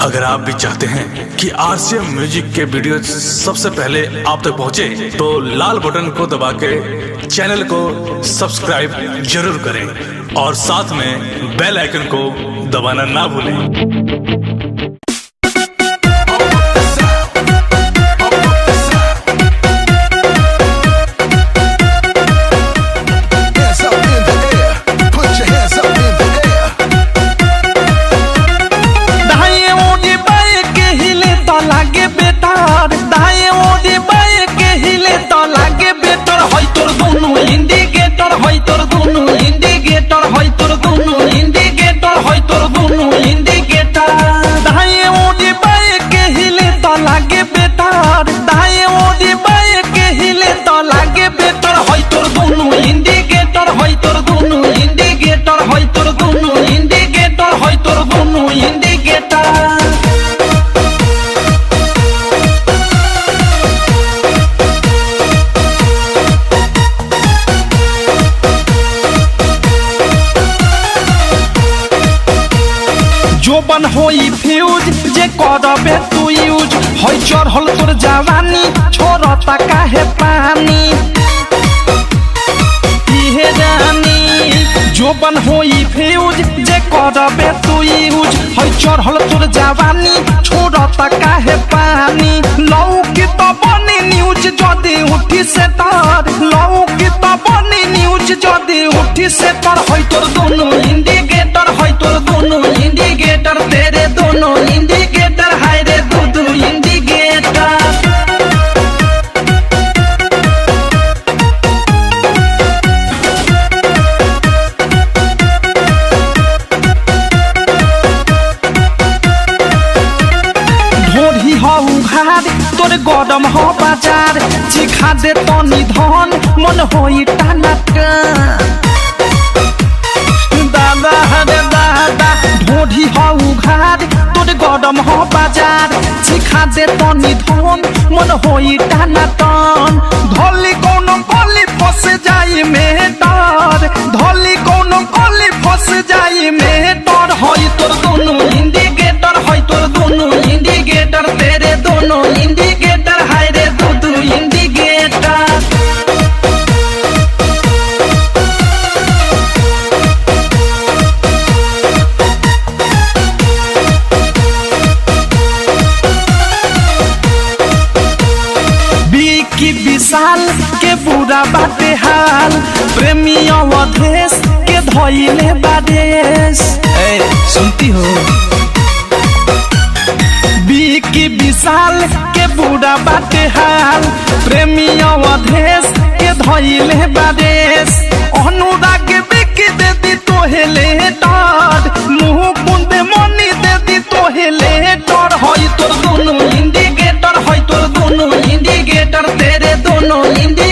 अगर आप भी चाहते हैं कि आरसीएम म्यूजिक के वीडियो सबसे पहले आप तक पहुंचे, तो लाल बटन को दबा के चैनल को सब्सक्राइब जरूर करें और साथ में बेल आइकन को दबाना ना भूलें। जोबन होई फ्यूज जे करबे तू यूज होई चढ़ल तोर जवानी छोड़ता काहे पानी इहे जानी। जोबन होई फ्यूज जे करबे तू यूज होई चढ़ल तोर जवानी छोड़ता काहे पानी। लौकी तो बनी न्यूज जदी उठी से तार, लौकी तो बनी न्यूज जदी उठी से तार। होई तोर दोनों इंडिकेटर, होई तोर दोनों इंडिकेटर, तेरे दोनों इंडिकेटर, हाय रे दो इंडिकेटर। ढोरी हो उघार तोरे गरम हो बाजार, चिखा दे तनी धन मन होई टानाका। दादा हरे दादा ढोरी हो उघार तोरे गरम हो बाजार, चिखा दे तनी धन मन होई टानाटन। धोली कोनो गली फंस जाई में डर, धोली कोनो गली फंस जाई में डर। होई तोर दोनों इंडिकेटर, होई तोर दोनों इंडिकेटर, तेरे दोनों इंडिकेटर, हाय रे दो इंडिकेटर। की विशाल के बुरा बाटे हाल, प्रेमी अवधेश के धोइले बादेश। सुनती हो की विशाल के बुरा बाटे हाल, प्रेमी अवधेश के धोइले बादेश। अनुराग बिकी दे दी तोहेले डर, मुँह कुंदे मनी दे दी तोहेले डर। होई तोर दोनों इंडिकेटर, होई तोर दोनों इंडिकेटर, तेरे दोनों इंडिकेटर।